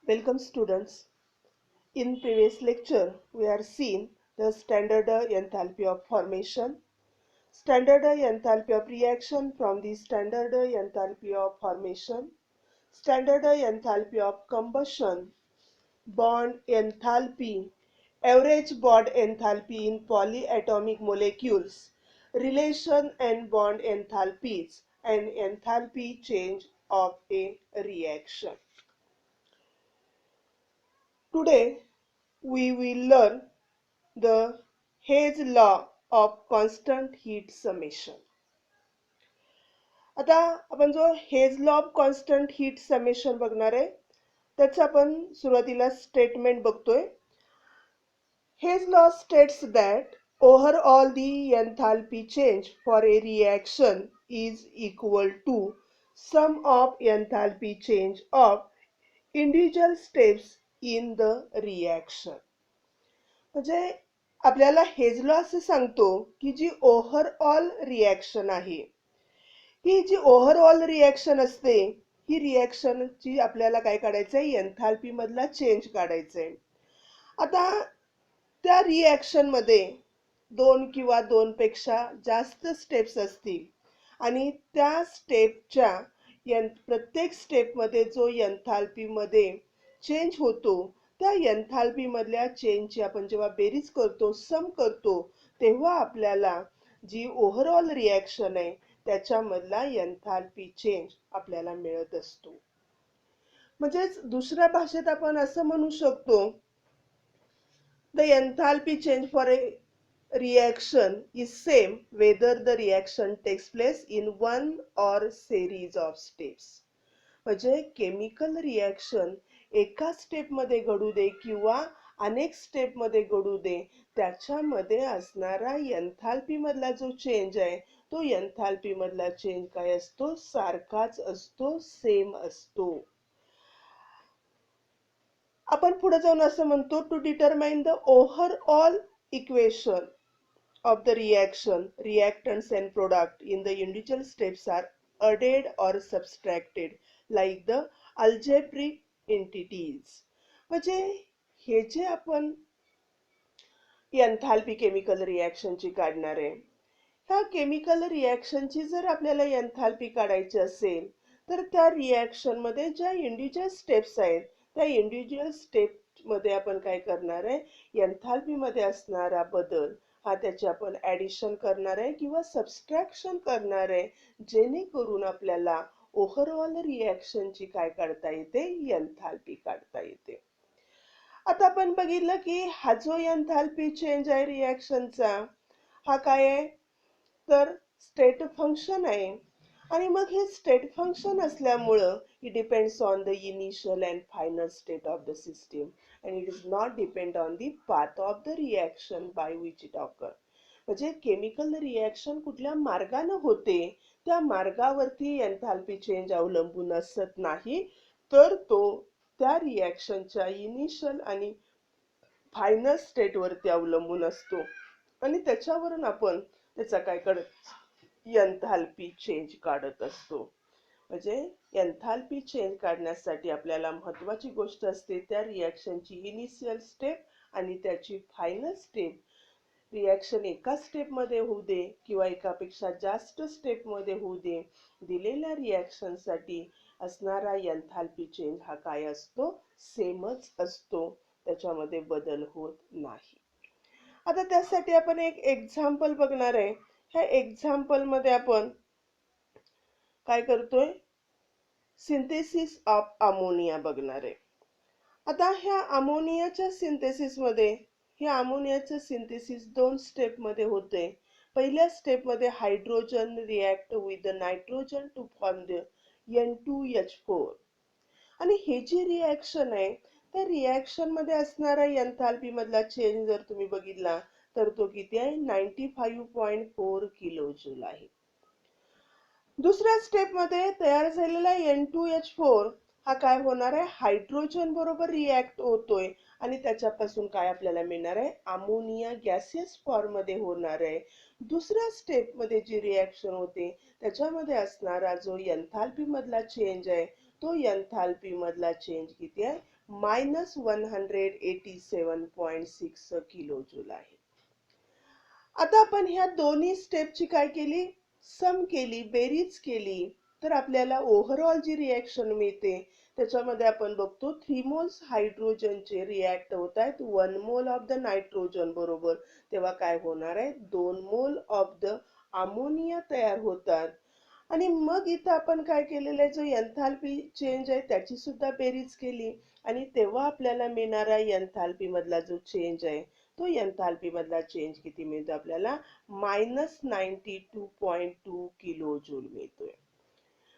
Welcome students. In previous lecture, we have seen the standard enthalpy of formation, standard enthalpy of reaction from the standard enthalpy of formation, standard enthalpy of combustion, bond enthalpy, average bond enthalpy in polyatomic molecules, relation and bond enthalpies, and enthalpy change of a reaction. Today, we will learn the Hayes law of constant heat summation. आता आपण जो hedge law of constant heat summation बघणार आहे त्याचं आपण सुरुवातीला statement बघतोय. Hayes law states that overall the enthalpy change for a reaction is equal to sum of enthalpy change of individual steps in the reaction. म्हणजे आपल्याला hedge law असं सांगतो की जी ओव्हरऑल रिॲक्शन आहे ही जी ओव्हरऑल रिॲक्शन असते ही रिॲक्शनची आपल्याला काय काढायचं आहे एन्थाल्पी मधला चेंज काढायचा आहे. आता त्या रिॲक्शन मध्ये दोन किंवा दोन पेक्षा जास्त स्टेप्स असतील आणि त्या स्टेपच्या प्रत्येक स्टेप मध्ये जो एन्थाल्पी मध्ये चेंज होतो त्या एन्थाल्पी मधल्या चेंजची आपण जेव्हा बेरीज करतो सम करतो तेव्हा आपल्याला जी ओव्हरऑल रिॲक्शन आहे त्याच्यामधला एन्थाल्पी चेंज आपल्याला मिळत असतो. म्हणजेच दुसऱ्या भाषेत आपण असं म्हणू शकतो the enthalpy change for a reaction is same whether the reaction takes place in one or series of steps. म्हणजे केमिकल रिॲक्शन एका स्टेप मध्ये घडू दे किंवा अनेक स्टेप मध्ये घडू दे त्याच्यामध्ये असणारा एन्थाल्पी मधला जो चेंज आहे तो एन्थाल्पी मधला चेंज काय असतो सारखाच असतो सेम असतो. आपण पुढे जाऊन असं म्हणतो to determine the overall equation of the reaction, reactants and product in the individual steps are added or subtracted like the algebraic entities. म्हणजे हे जे आपण एन्थाल्पी केमिकल रिॲक्शनची काढणार आहे ह्या केमिकल रिॲक्शनची जर आपल्याला एन्थाल्पी काढायची असेल तर त्या रिॲक्शन मध्ये ज्या इंडिव्हिज्युअल स्टेप्स आहेत त्या इंडिव्हिज्युअल स्टेप मध्ये आपण काय करणार आहे एन्थाल्पी मध्ये असणारा बदल हा त्याची आपण ॲडिशन करणार आहे किंवा सबस्ट्रॅक्शन करणार आहे जेणेकरून आपल्याला ओव्हरऑल रिॲक्शनची काय काढता येते एन्थाल्पी काढता येते. आता आपण बघितलं की हा जो एन्थाल्पी चेंज आहे रिॲक्शनचा हा काय आहे तर स्टेट फंक्शन आहे आणि मग हे स्टेट फंक्शन असल्यामुळं it depends on the initial and final state of the system and it is not depend on the path of the reaction by which it occur. म्हणजे केमिकल रिॲक्शन कुठल्या मार्गाने होते त्या मार्गावरती एन्थाल्पी चेंज अवलंबून असत नाही तर तो त्या रिॲक्शनच्या इनिशियल आणि फायनल स्टेट वरती अवलंबून असतो आणि त्याच्यावरून आपण त्याचा काय करत एन्थाल्पी चेंज काढत असतो. म्हणजे एन्थाल्पी चेंज काढण्यासाठी आपल्याला महत्त्वाची गोष्ट असते त्या रिॲक्शनची इनिशियल स्टेप आणि त्याची फायनल स्टेप. रिॲक्शन एका स्टेप मध्ये होऊ दे किंवा एकापेक्षा जास्त स्टेप मध्ये होऊ दे दिलेल्या रिॲक्शन साठी असणारा एन्थाल्पी चेंज हा काय असतो सेमच असतो त्याच्यामध्ये बदल होत नाही. आता त्यासाठी आपण एक एक्झाम्पल बघणार आहे. ह्या एक्झाम्पल मध्ये आपण काय करतोय सिंथेसिस ऑफ अमोनिया बघणार आहे. आता ह्या अमोनियाच्या सिंथेसिस मध्ये हे अमोनियाचं सिंथेसिस दोन स्टेप मध्ये होते. पहिल्या स्टेप मध्ये hydrogen react with the nitrogen to form the N2H4 आणि हे जी रिॲक्शन आहे त्या रिॲक्शन मध्ये असणारा एन्थाल्पी मधला चेंज जर तुम्ही बघितला तर तो किती आहे 95.4 किलो जूल आहे. दुसऱ्या स्टेप मध्ये तयार झालेला N2H4 हा काय होणार आहे हायड्रोजन बरोबर रिॲक्ट होतोय आणि त्याच्यापासून काय आपल्याला मिळणार आहे अमोनिया गॅसियस फॉर्म मध्ये होणार आहे. दुसऱ्या स्टेप मध्ये जी रिॲक्शन होते त्याच्यामध्ये असणारा जो एन्थाल्पी मधला चेंज आहे तो एन्थाल्पी मधला चेंज किती आहे -187.6 किलो जूल आहे. आता आपण ह्या दोन्ही स्टेपची काय केली, सम केली, बेरीज केली, तर आपल्याला ओव्हरऑल जी रिॲक्शन मिळते त्याच्यामध्ये आपण बघतो 3 मोल्स हायड्रोजनचे रिॲक्ट होत आहेत 1 मोल ऑफ द नायट्रोजन बरोबर, तेव्हा काय होणार आहे 2 मोल ऑफ द अमोनिया तयार होतात. आणि मग इथं आपण काय केलेलं आहे, जो एन्थाल्पी चेंज आहे त्याची सुद्धा बेरीज केली आणि तेव्हा आपल्याला मिळणारा एन्थाल्पी मधला जो चेंज आहे तो एन्थाल्पी मधला चेंज किती मिळतो आपल्याला -92.2 किलो जूल मिळतोय.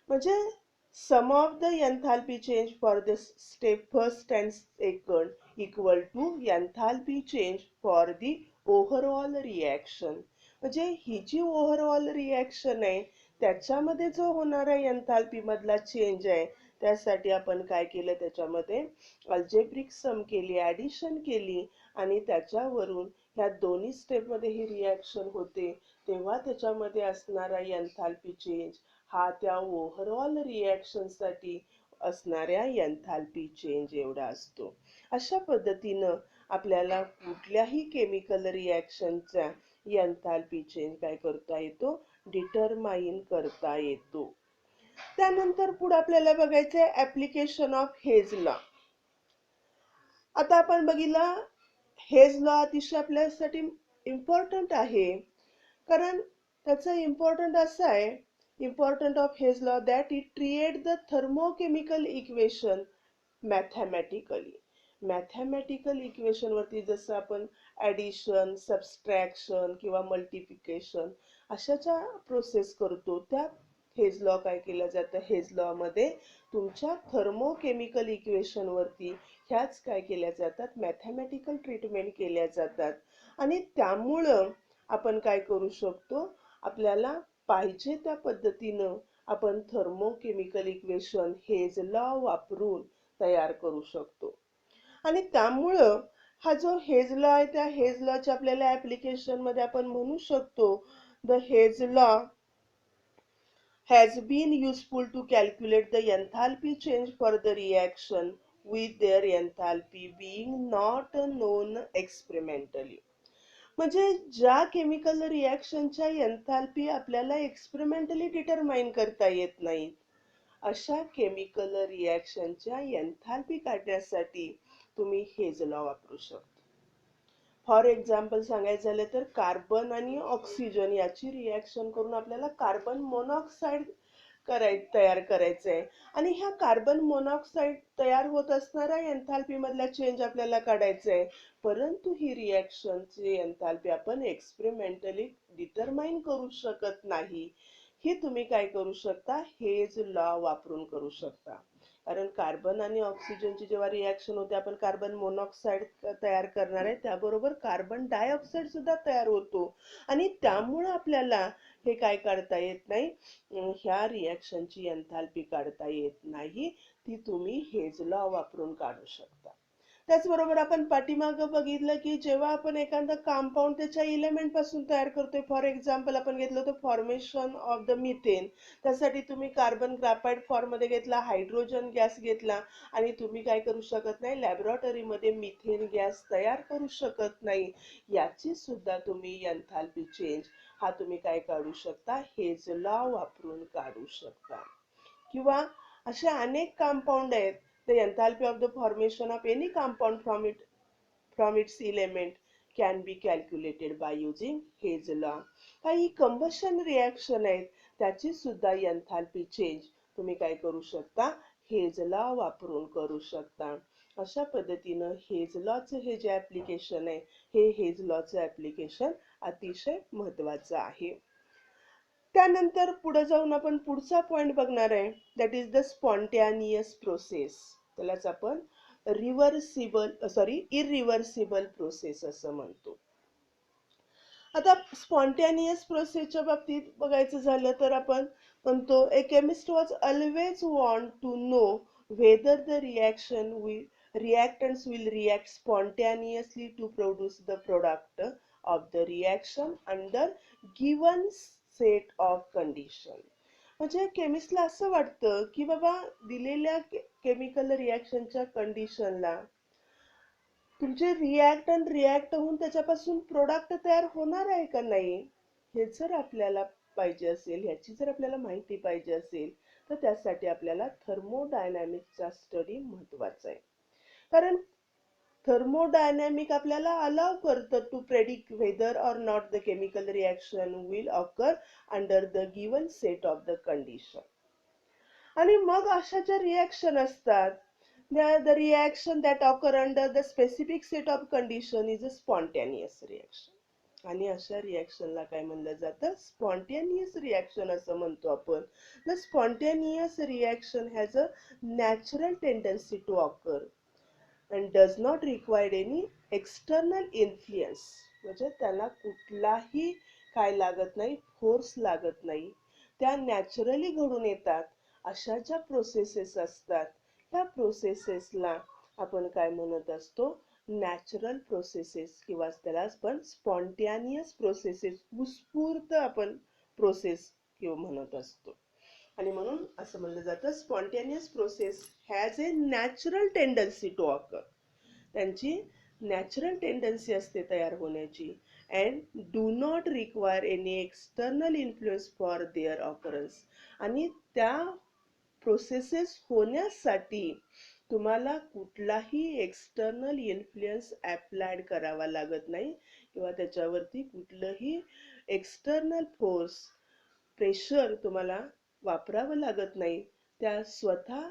म्हणजे sum of the enthalpy change for the step first and second equal to enthalpy change for the overall reaction. म्हणजे ही जी ओव्हरऑल रिॲक्शन आहे त्याच्यामध्ये जो होणारा एन्थाल्पी मधला चेंज आहे त्यासाठी आपण काय केलं, त्याच्यामध्ये अल्जेब्रिक सम केली, ऍडिशन केली आणि त्याच्यावरून ह्या दोन्ही स्टेप मध्ये ही रिॲक्शन होते तेव्हा त्याच्यामध्ये असणारा एन्थाल्पी चेंज हा त्या ओव्हरऑल रिॲक्शन साठी असणाऱ्या एन्थाल्पी चेंज एवढा असतो. अशा पद्धतीनं आपल्याला कुठल्याही केमिकल रिॲक्शनचा एन्थाल्पी चेंज काय करता येतो, डिटरमाइन करता येतो. त्यानंतर पुढे आपल्याला बघायचं आहे ऍप्लिकेशन ऑफ हेज लॉ. आता आपण बघितलं हेज लॉ अतिशय आपल्यासाठी इम्पॉर्टंट आहे, कारण त्याचं इम्पॉर्टंट असं आहे, important of hedge law that it create the thermochemical equation mathematically. Mathematical equation वरती जसं आपण ऍडिशन, सबस्ट्रॅक्शन किंवा मल्टिप्लिकेशन अशाच्या प्रोसेस करतो त्या हेज लॉ काय केलं जातं, हेज लॉ मध्ये तुमच्या थर्मोकेमिकल इक्वेशन वरती ह्याच काय केल्या जातात, मॅथमॅटिकल ट्रीटमेंट केल्या जातात. आणि त्यामुळं आपण काय करू शकतो, आपल्याला पाहिजे त्या पद्धतीनं आपण थर्मोकेमिकल इक्वेशन हेज लॉ वापरून तयार करू शकतो. आणि त्यामुळं हा जो हेज लॉ आहे त्या हेज लॉच्या आपल्याला ऍप्लिकेशन मध्ये आपण म्हणू शकतो, the hedge law has been useful to calculate the enthalpy change for the reaction with their enthalpy being not known experimentally. म्हणजे ज्या केमिकल रिॲक्शनच्या एन्थाल्पी आपल्याला एक्सपेरिमेंटली डिटरमाइन करता येत नाही अशा केमिकल रिॲक्शनच्या एन्थाल्पी काढण्यासाठी तुम्ही हेज लॉ वापरू शकता. फॉर एक्झाम्पल सांगायचं झालं तर कार्बन आणि ऑक्सिजन याची रिॲक्शन करून आपल्याला कार्बन मोनॉक्साईड तयार करायचं आहे आणि ह्या कार्बन मोनॉक्साईड तयार होत असणारा एन्थाल्पी मधला चेंज आपल्याला काढायचा आहे, परंतु ही रिॲक्शनची एन्थाल्पी आपण एक्सपेरिमेंटली डिटरमाइन करू शकत नाही. हे तुम्ही काय करू शकता, हेज लॉ वापरून करू शकता. कारण कार्बन आणि ऑक्सिजनची जेव्हा रिॲक्शन होते आपण कार्बन मोनॉक्साईड तयार करणार आहे त्याबरोबर कार्बन डायऑक्साईड सुद्धा तयार होतो आणि त्यामुळे आपल्याला हे काय काढता येत नाही, ह्या रिॲक्शनची एन्थाल्पी काढता येत नाही, ती तुम्ही हेज लॉ वापरून काढू शकता. त्याचबरोबर आपण पाठीमागं बघितलं की जेव्हा आपण एखादं कंपाऊंड त्याच्या इलेमेंट पासून तयार करतोय, फॉर एक्झाम्पल आपण घेतलं होतं फॉर्मेशन ऑफ द मिथेन, त्यासाठी तुम्ही कार्बन ग्राफाइट फॉर्म मध्ये घेतला, हायड्रोजन गॅस घेतला आणि तुम्ही काय करू शकत नाही, लॅबोरेटरीमध्ये मिथेन गॅस तयार करू शकत नाही. याची सुद्धा तुम्ही एन्थाल्पी चेंज हा तुम्ही काय काढू शकता, हेज लॉ वापरून काढू शकता. किंवा असे अनेक कंपाऊंड आहेत, the enthalpy of the formation of any compound from its element can be calculated by using His law. काही combustion reaction आहेत त्याची सुद्धा एन्थाल्पी चेंज तुम्ही काय करू शकता, हेज लॉ वापरून करू शकता. अशा पद्धतीनं हेज लॉचं हे जे ऍप्लिकेशन आहे हे हेज लॉचं ऍप्लिकेशन अतिशय महत्वाचं आहे. त्यानंतर पुढे जाऊन आपण पुढचा पॉइंट बघणार आहे, that is the spontaneous process. त्यालाच आपण इरिव्हर्सिबल प्रोसेस असं म्हणतो. आता स्पॉन्टॅनियस प्रोसेसच्या बाबतीत बघायचं झालं तर आपण म्हणतो a chemist was always want to know whether the reactants will react spontaneously to produce the product of the reaction under given set of condition. म्हणजे केमिस्टला असं वाटतं की बाबा दिलेल्या केमिकल रिॲक्शनच्या कंडिशनला तुमचे रिॲक्ट आणि रिॲक्ट होऊन त्याच्यापासून प्रोडक्ट तयार होणार आहे का नाही, हे जर आपल्याला पाहिजे असेल, ह्याची जर आपल्याला माहिती पाहिजे असेल, तर त्यासाठी आपल्याला थर्मोडायनॅमिक्सचा स्टडी महत्वाचा आहे. कारण थर्मोडायनॅमिक आपल्याला अलाव करतं to predict whether or not the chemical reaction will occur under the given set of the condition. आणि मग अशा ज्या रिॲक्शन असतात, the reaction that occur under the specific set of condition is a spontaneous reaction. आणि अशा रिॲक्शनला काय म्हणलं जातं, स्पॉन्टेनियस रिॲक्शन असं म्हणतो आपण. The spontaneous reaction has a natural tendency to occur and does not require any external influence. म्हणजे त्याला कुठलाही काय लागत नाही, फोर्स लागत नाही, त्या नॅचरली घडून येतात. अशा ज्या प्रोसेसेस असतात त्या प्रोसेसेसला आपण काय म्हणत असतो, नॅचरल प्रोसेसेस किंवा त्याला आपण स्पॉन्टेनियस प्रोसेसेस, उत्स्फूर्त आपण प्रोसेस किंवा म्हणत असतो. आणि म्हणून असं म्हणलं जातं, spontaneous process has a natural tendency to occur. त्यांची नॅचरल टेंडन्सी असते तयार होण्याची. And do not require any external influence for their occurrence. आणि त्या प्रोसेसेस होण्यासाठी तुम्हाला कुठलाही एक्सटर्नल इन्फ्लुएन्स अप्लाइड करावा लागत नाही किंवा त्याच्यावरती कुठलंही एक्सटर्नल फोर्स, प्रेशर तुम्हाला वापरावं लागत नाही. त्या स्वतः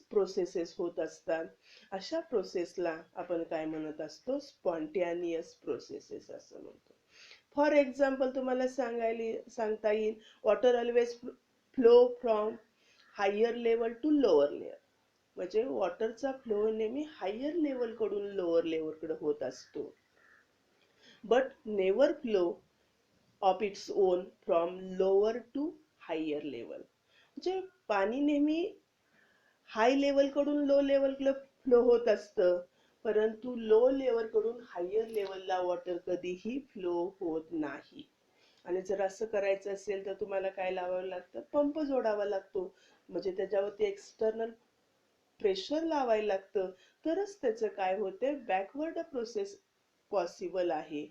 प्रोसेसेस होत असतात. अशा प्रोसेसला आपण काय म्हणत असतो, स्पॉन्टेनियस प्रोसेसेस असं म्हणतो. फॉर एक्झाम्पल तुम्हाला सांगता येईल, water always flow from higher level to lower level. म्हणजे वॉटरचा फ्लो नेहमी हायर लेवल कडून लोअर लेवल कडे होत असतो, but never flow of its own from lower to higher level. म्हणजे पाणी नेहमी हाय लेवल कडून लो लेवल फ्लो होत असतं, परंतु लो लेवल कडून हायर लेवलला वॉटर कधीही फ्लो होत नाही. आणि जर असं करायचं असेल तर तुम्हाला काय लावावं लागतं, पंप जोडावा लागतो. म्हणजे त्याच्यावरती एक्सटर्नल प्रेशर लावायला लागतं, तरच त्याचं काय होते, बॅकवर्ड प्रोसेस पॉसिबल आहे.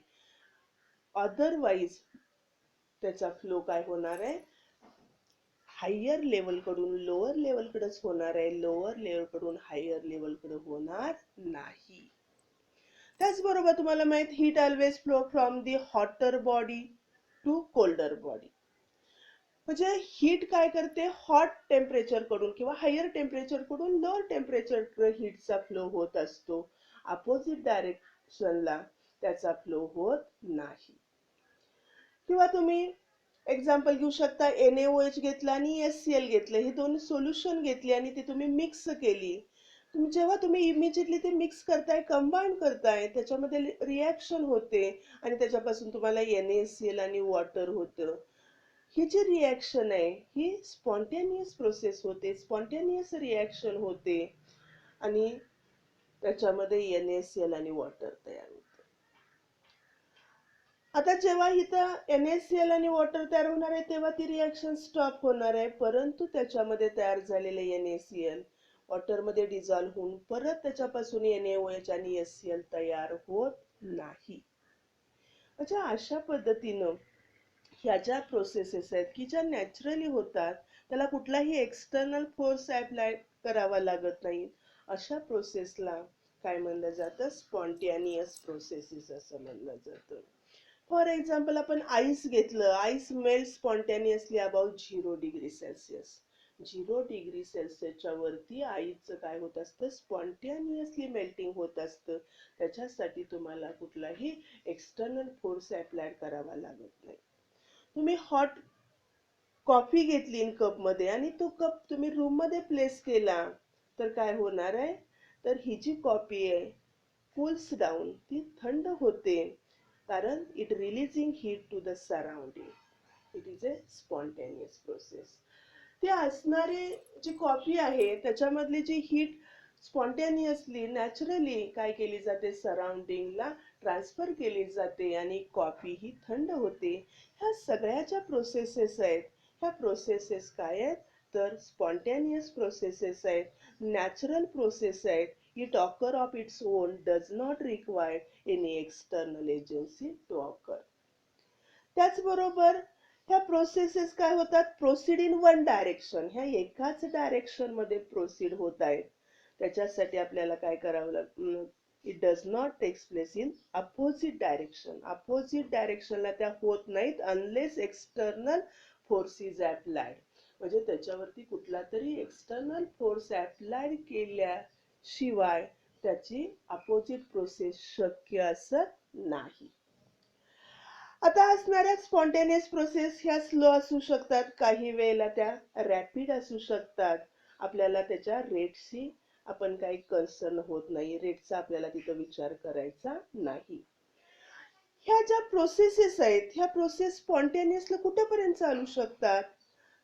अदरवाईज त्याचा फ्लो काय होणार आहे, हायर लेवल कडून लोअर लेवल कडेच होणार आहे, लोअर लेवल कडून हायर लेवल कडे होणार नाही. त्याचबरोबर तुम्हाला माहित, heat always flow from the hotter body to colder body. म्हणजे हीट काय करते, हॉट टेम्परेचर कडून किंवा हायर टेम्परेचर कडून लोअर टेम्परेचर हीटचा फ्लो होत असतो. अपोजिट डायरेक्शनला त्याचा फ्लो होत नाही. किंवा तुम्ही एक्झाम्पल घेऊ शकता, NaOH घेतला आणि HCl घेतलं, हे दोन सोल्युशन घेतली आणि ती तुम्ही मिक्स केली. जेव्हा तुम्ही इमिजिएटली ते मिक्स करताय, कंबाईन करताय, त्याच्यामध्ये रिॲक्शन होते आणि त्याच्यापासून तुम्हाला NaCl आणि वॉटर होतं. ही जी रिॲक्शन आहे ही स्पॉन्टेनियस प्रोसेस होते, स्पॉन्टेनियस रिॲक्शन होते आणि त्याच्यामध्ये NaCl आणि वॉटर तयार होते. आता जेव्हा इथं NaCl आणि वॉटर तयार होणार आहे तेव्हा ती रिॲक्शन स्टॉप होणार आहे, परंतु त्याच्यामध्ये तयार झालेले NaCl वॉटरमध्ये डिझॉल्व्ह होऊन परत त्याच्यापासून NaOH आणि HCl तयार होत नाही. म्हणजे अशा पद्धतीनं ह्या ज्या प्रोसेसेस आहेत की ज्या नॅचरली होतात, त्याला कुठलाही एक्सटर्नल फोर्स अप्लाय करावा लागत नाही, अशा प्रोसेसला काय म्हणलं जातं, स्पॉन्टेनियस प्रोसेसेस असं म्हणलं जातं. फॉर एक्झाम्पल आपण आईस घेतलं, ice melt spontaneously about 0°C. 0°C वरती आईचं काय होत असतं, स्पॉन्टेनियसली मेल्टिंग होत असतं. त्याच्यासाठी तुम्हाला कुठलाही एक्सटर्नल फोर्स अप्लाय करावा लागत नाही. तुम्ही हॉट कॉफी घेतली इन कप मध्ये आणि तो कप तुम्ही रूम मध्ये प्लेस केला, तर काय होणार आहे, तर ही जी कॉफी आहे कूल्स डाऊन, ती थंड होते, कारण it releasing heat to the surrounding. It is a spontaneous process. ती असणारी जी कॉफी आहे त्याच्यामधली जी हीट स्पॉन्टेनियसली नॅचरली काय केली जाते, सराउंडिंगला ट्रान्सफर केली जाते आणि कॉफी ही थंड होते. ह्या सगळ्या ज्या प्रोसेसेस आहेत ह्या प्रोसेसेस काय आहेत तर स्पॉन्टेनियस प्रोसेसेस आहेत, नॅचरल प्रोसेस आहेत. It occur of its own, does not require any external agency to occur. त्याचबरोबर ह्या प्रोसेसेस काय होतात प्रोसीड इन वन डायरेक्शन, ह्या एकाच डायरेक्शन मध्ये प्रोसीड होत आहेत. त्याच्यासाठी आपल्याला काय करावं लागतं, it does not takes place in opposite direction. Opposite डायरेक्शनला त्या होत नाहीत unless external force is applied, म्हणजे त्याच्यावरती कुठला तरी एक्सटर्नल फोर्स अप्लाइड केल्याशिवाय त्याची अपोजिट प्रोसेस शक्य असत नाही. आता असणाऱ्या स्पॉन्टेनियस प्रोसेस ह्या स्लो असू शकतात, काही वेळेला त्या रॅपिड असू शकतात. आपल्याला त्याच्या रेटशी आपण काही कन्सर्न होत नाही, रेटचा आपल्याला तिथं विचार करायचा नाही. ह्या ज्या प्रोसेसेस आहेत ह्या प्रोसेस स्पॉन्टेनियसली कुठेपर्यंत चालू शकतात,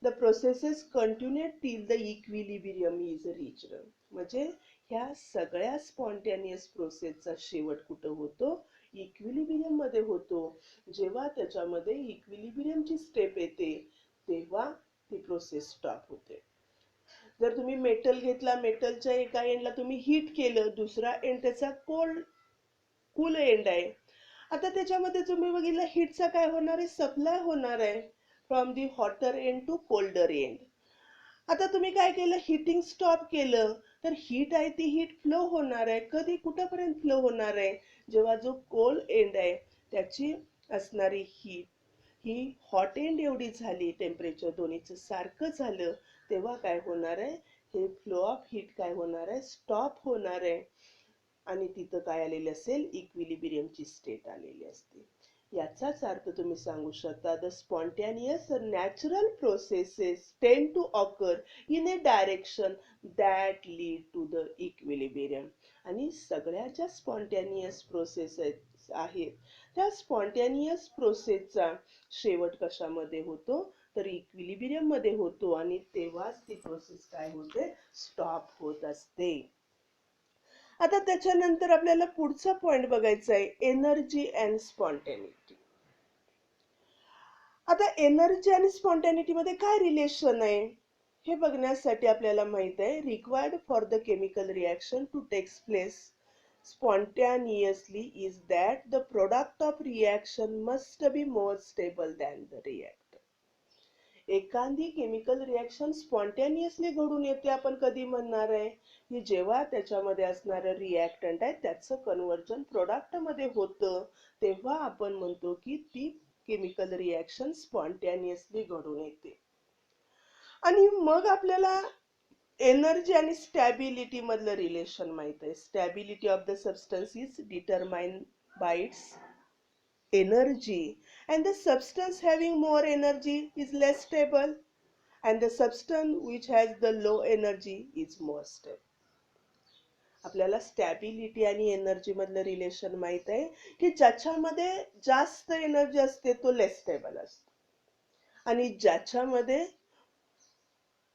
the processes continue till the equilibrium is reached. म्हणजे ह्या सगळ्या स्पॉन्टेनियस प्रोसेसचा शेवट कुठं होतो, इक्विलिब्रियम मध्ये होतो. जेव्हा त्याच्यामध्ये इक्विलिब्रियमची स्टेप येते तेव्हा ती प्रोसेस स्टॉप होते. जर तुम्ही मेटल घेतला, मेटलच्या एका एंडला तुम्ही हीट केलं, दुसरा एंड त्याचा कूल एंड आहे. आता त्याच्यामध्ये तुम्ही बघितलं हीटचा काय होणार आहे, सप्लाय होणार आहे from the hotter end to colder end. आता तुम्ही काय केलं, हीटिंग स्टॉप केलं तर हीट आहे ती हीट फ्लो होणार आहे. कधी कुठेपर्यंत फ्लो होणार आहे, जेव्हा जो कोल्ड एंड आहे त्याची असणारी हीट ही हॉट एंड एवढी झाली, टेम्परेचर दोन्हीचं सारखं झालं, तेव्हा काय होणार आहे, हे फ्लो ऑफ हीट काय होणार आहे, स्टॉप होणार आहे. आणि तिथं काय आलेली असेल, इक्विलिब्रियमची स्टेट आलेली असते. याचाच अर्थ तुम्ही सांगू शकता, the spontaneous natural processes tend to occur in a direction that lead to the equilibrium. आणि सगळ्या ज्या स्पॉन्टेनियस प्रोसेस आहेत त्या स्पॉन्टेनियस प्रोसेसचा शेवट कशामध्ये होतो तर इक्विलिब्रियम मध्ये होतो, आणि तेव्हाच ती प्रोसेस काय होते, स्टॉप होत असते. आता त्याच्यानंतर आपल्याला पुढचा पॉइंट बघायचा आहे, एनर्जी अँड स्पॉन्टेनिटी. आता एनर्जी आणि स्पॉन्टेनिटी मध्ये काय रिलेशन आहे हे बघण्यासाठी आपल्याला माहित आहे, required for the chemical reaction to takes place spontaneously is that the product of reaction must be more stable than the reactant. एखादी केमिकल रिएक्शन स्पॉन्टेनियसली घडून येते आपण कधी म्हणणार आहे की जेव्हा त्याच्यामध्ये असणारं रिएक्टंट आहे त्याचं कन्व्हर्जन प्रोडक्ट मध्ये होतं, तेव्हा आपण म्हणतो की ती केमिकल रिएक्शन स्पॉन्टेनियसली घडून येते. आणि मग आपल्याला एनर्जी आणि स्टॅबिलिटी मधलं रिलेशन माहित आहे. Stability of the substance is determined bye it's energy, and the substance having more energy is less stable, and the substance which has the low energy is more stable. आपल्याला stability आणि energy मधलं relation माहित आहे की ज्याच्यामध्ये जास्त energy असते तो लेस स्टेबल असतो, आणि ज्याच्यामध्ये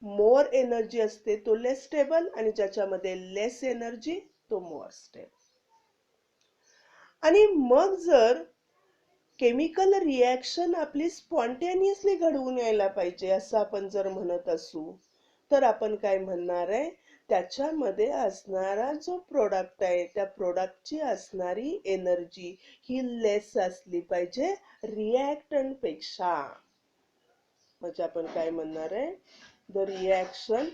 मोर एनर्जी असते तो लेस स्टेबल, आणि ज्याच्यामध्ये लेस एनर्जी तो मोर स्टेबल. आणि मग जर केमिकल रिएक्शन आपली स्पॉन्टेनियसली घडवून यायला पाहिजे असं आपण जर म्हणत असू तर आपण काय म्हणणार आहे, त्याच्यामध्ये असणारा जो प्रोडक्ट आहे त्या प्रोडक्टची असणारी एनर्जी ही लेस असली पाहिजे रिएक्टंट पेक्षा. म्हणजे आपण काय म्हणणार आहे, the reaction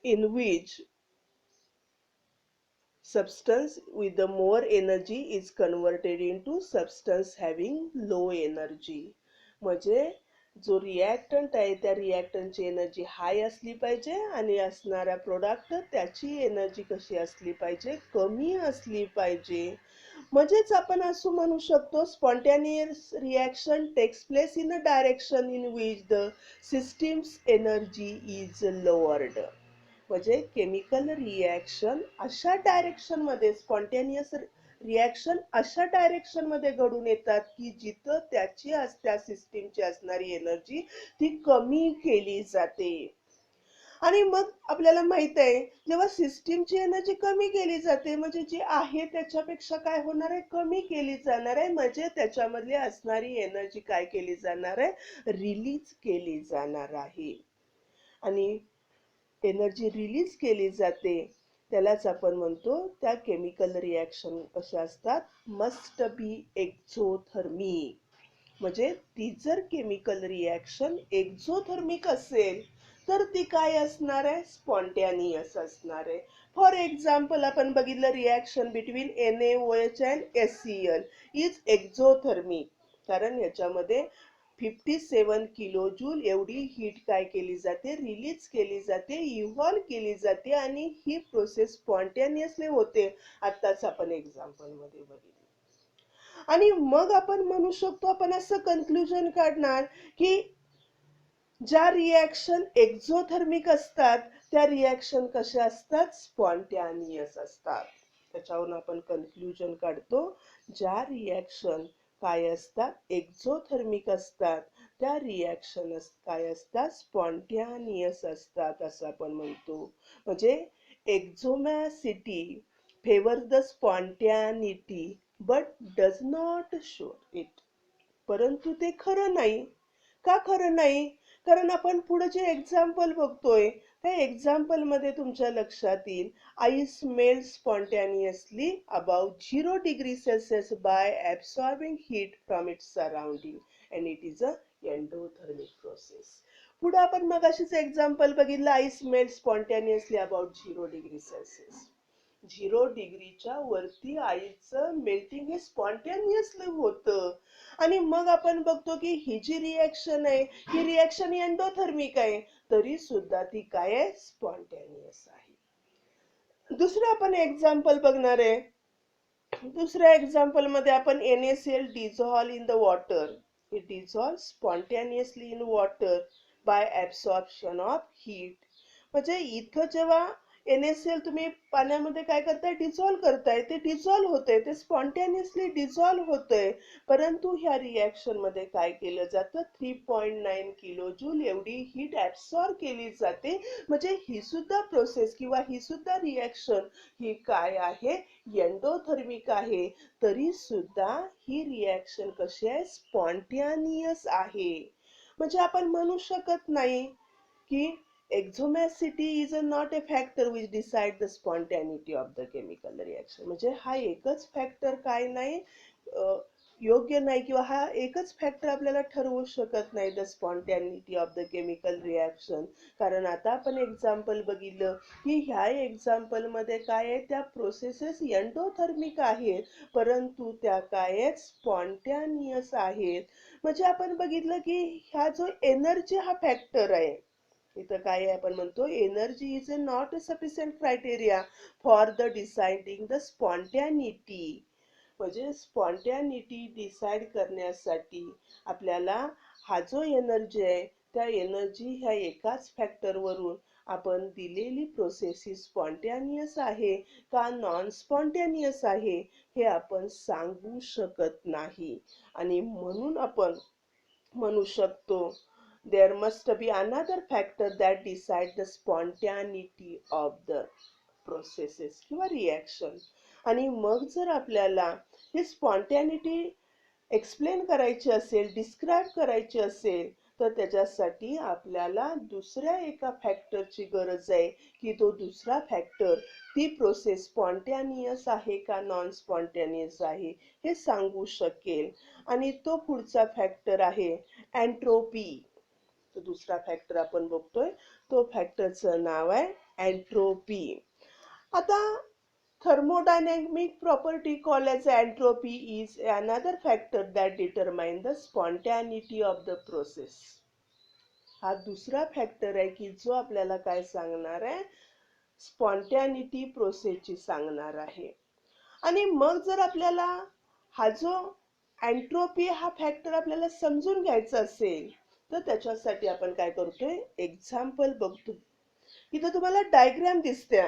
in which substance with the more energy is converted into substance having low energy. म्हणजे जो रिएक्टंट आहे त्या रिएक्टंटची एनर्जी हाय असली पाहिजे, आणि असणारा प्रोडक्ट त्याची एनर्जी कशी असली पाहिजे, कमी असली पाहिजे. म्हणजेच आपण असं म्हणू शकतो, spontaneous reaction takes place in a direction in which the systems energy is lowered. म्हणजे केमिकल रिएक्शन अशा डायरेक्शन मध्ये, स्पॉन्टेनियस रिएक्शन अशा डायरेक्शन मध्ये घडून येतात की जिथं त्या सिस्टीमची असणारी एनर्जी ती कमी केली जाते. आणि मग आपल्याला माहित आहे जेव्हा सिस्टीमची एनर्जी कमी केली जाते म्हणजे जी आहे त्याच्यापेक्षा काय होणार आहे, कमी केली जाणार आहे, म्हणजे त्याच्यामधली असणारी एनर्जी काय केली जाणार आहे, रिलीज केली जाणार आहे. आणि एनर्जी रिलीज केली जाते त्यालाच आपण म्हणतो त्या केमिकल रिॲक्शन कशा असतात, मस्ट बी एक्झोथर्मिक. म्हणजे ती जर केमिकल रिॲक्शन एक्झोथर्मिक असेल तर ती काय असणार आहे, स्पॉन्टॅनियस असणार आहे. फॉर एक्झाम्पल आपण बघितलं reaction between NaOH and HCl is exothermic, कारण याच्यामध्ये 57 किलो जूल एवढी हीट काय केली जाते, रिलीज केली जाते, इव्हॉल्व केली जाते आणि ही प्रोसेस स्पॉन्टॅनियसली होते. आताच आपण एक्झाम्पल मध्ये बघितलं. आणि मग आपण म्हणू शकतो, आपण असं कन्क्लुजन काढणार की ज्या रिॲक्शन एक्झोथर्मिक असतात त्या रिॲक्शन कशा असतात, स्पॉन्टॅनियस असतात. त्याच्यावरून आपण कन्क्लुजन काढतो, ज्या रिॲक्शन काय असतात, एक्झोथर्मिक असतात त्या रिॲक्शन काय असतात, स्पॉन्टॅनियस असतात असं आपण म्हणतो. म्हणजे exothermicity favour the spontaneity but does not show it. परंतु ते खरं नाही. का खरं नाही, कारण आपण पुढे जे एक्झाम्पल बघतोय त्या एक्झाम्पल मध्ये तुमच्या लक्षात येईल, ice melt spontaneously about 0 degree Celsius by absorbing heat from its surrounding and it is a endothermic process. पुढे आपण मगाशीच एक्झाम्पल बघितलं, ice melt spontaneously about 0 degree Celsius. 0 डिग्रीच्या वरती आईचं मेल्टिंग हे स्पॉन्टॅनियसली होतं. आणि मग आपण बघतो की ही जी रिॲक्शन आहे ही रिॲक्शन एंडोथर्मिक आहे, तरी सुद्धा ती काय आहे, स्पॉन्टॅनियस आहे. दुसरं आपण एक्झाम्पल बघणार आहे. दुसऱ्या एक्झाम्पल मध्ये आपण NaCl dissolve in the water. It dissolves spontaneously in water by absorption of heat. म्हणजे इथं जेव्हा NaCl तुम्ही पाण्यामध्ये काय करताय, डिझॉल्व करताय, ते डिझॉल्व होतंय, ते स्पॉन्टॅनियसली डिझॉल्व होतंय. परंतु ह्या रिॲक्शन मध्ये काय केलं जातं, 3.9 किलो जूल एवढी हीट ऍब्सॉर्ब केली जाते. म्हणजे ही सुद्धा प्रोसेस किंवा ही सुद्धा रिॲक्शन ही काय आहे, एंडोथर्मिक आहे. तरी सुद्धा ही रिॲक्शन कशी आहे, स्पॉन्टॅनियस आहे. म्हणजे आपण म्हणू शकत नाही की exothermicity is not a factor which decide the spontaneity of the chemical reaction. म्हणजे हा एकच फॅक्टर काय नाही, योग्य नाही, किंवा हा एकच फॅक्टर आपल्याला ठरवू शकत नाही the spontaneity of the chemical reaction. कारण आता आपण एक्झाम्पल बघितलं की ह्या एक्झाम्पल मध्ये काय आहे, त्या प्रोसेसेस एंडोथर्मिक आहेत परंतु त्या काय आहेत, स्पॉन्टॅनियस आहेत. म्हणजे आपण बघितलं की ह्या जो एनर्जी हा फॅक्टर आहे, इथं काय आहे, आपण म्हणतो energy is not a sufficient criteria for the deciding the spontaneity. म्हणजे स्पॉन्टॅनिटी डिसाइड करण्यासाठी आपल्याला हा जो एनर्जी आहे त्या एनर्जी ह्या एकाच फॅक्टरवरून आपण दिलेली प्रोसेस ही स्पॉन्टॅनियस आहे का नॉन स्पॉन्टॅनियस आहे हे आपण सांगू शकत नाही. आणि म्हणून आपण म्हणू शकतो there must be another factor that decide the spontaneity of the processes किंवा रिॲक्शन. आणि मग जर आपल्याला ही स्पॉन्टॅनिटी एक्सप्लेन करायची असेल, डिस्क्राईब करायची असेल, तर त्याच्यासाठी आपल्याला दुसऱ्या एका फॅक्टरची गरज आहे की तो दुसरा फॅक्टर ती प्रोसेस स्पॉन्टॅनियस आहे का नॉन स्पॉन्टॅनियस आहे हे सांगू शकेल. आणि तो पुढचा फॅक्टर आहे एंट्रोपी. तो दुसरा फॅक्टर आपण बघतोय, तो फॅक्टरचं नाव आहे एंट्रोपी. आता thermodynamic property called as entropy is another factor that determine the spontaneity of the process. हा दुसरा फॅक्टर आहे की जो आपल्याला काय सांगणार आहे, स्पॉन्टॅनिटी प्रोसेसची सांगणार आहे. आणि मग जर आपल्याला हा जो एंट्रोपी हा फॅक्टर आपल्याला समजून घ्यायचा असेल तर त्याच्यासाठी आपण काय करतोय, एक्झाम्पल बघतो. इथं तुम्हाला डायग्राम दिसते,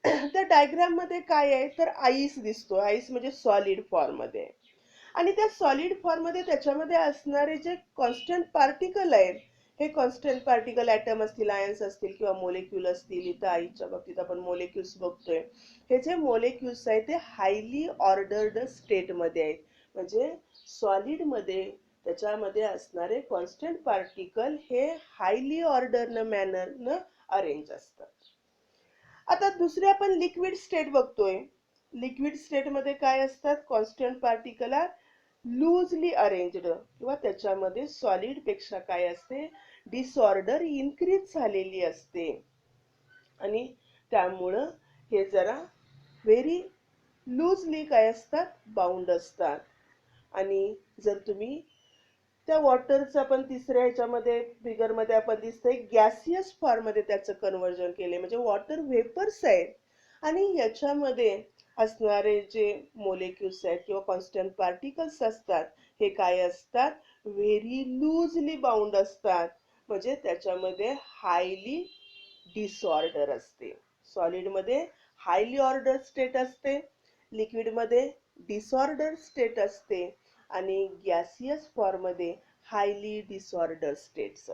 त्या डायग्राम मध्ये काय आहे तर आईस दिसतो. आईस म्हणजे सॉलिड फॉर्म मध्ये, आणि त्या सॉलिड फॉर्म मध्ये त्याच्यामध्ये असणारे जे कॉन्स्टंट पार्टिकल आहेत हे कॉन्स्टंट पार्टिकल ॲटम असतील, आयन्स असतील किंवा मोलेक्युल असतील. इथं आईच्या बाबतीत आपण मोलेक्युल्स बघतोय. हे जे मोलेक्युल्स आहेत ते हायली ऑर्डर्ड स्टेटमध्ये आहेत. म्हणजे सॉलिडमध्ये त्याच्यामध्ये असणारे कॉन्स्टंट पार्टिकल हे हायली ऑर्डरनं मॅनरनं अरेंज असतात. आता दुसरे आपण लिक्विड स्टेट बघतोय. लिक्विड स्टेटमध्ये काय असतात? Constant particle are loosely arranged किंवा त्याच्यामध्ये सॉलिड पेक्षा काय असते? डिसऑर्डर इन्क्रीज झालेली असते आणि त्यामुळं हे जरा व्हेरी लूजली काय असतात? बाउंड असतात. आणि जर तुम्ही त्या वॉटरचं आपण तिसऱ्या ह्याच्यामध्ये फिगरमध्ये आपण दिसतंय गॅसियस फॉर्ममध्ये त्याचं कन्व्हर्जन केले, म्हणजे वॉटर व्हेपर्स आहेत आणि याच्यामध्ये असणारे जे मोलेक्युल्स आहेत किंवा कॉन्स्टंट पार्टिकल्स असतात हे काय असतात? व्हेरी लूजली बाउंड असतात. म्हणजे त्याच्यामध्ये हायली डिसऑर्डर असते. सॉलिडमध्ये हायली ऑर्डर स्टेट असते, लिक्विडमध्ये डिसऑर्डर स्टेट असते आणि गॅसियस फॉर्ममध्ये हायली डिसऑर्डर स्टेट्स.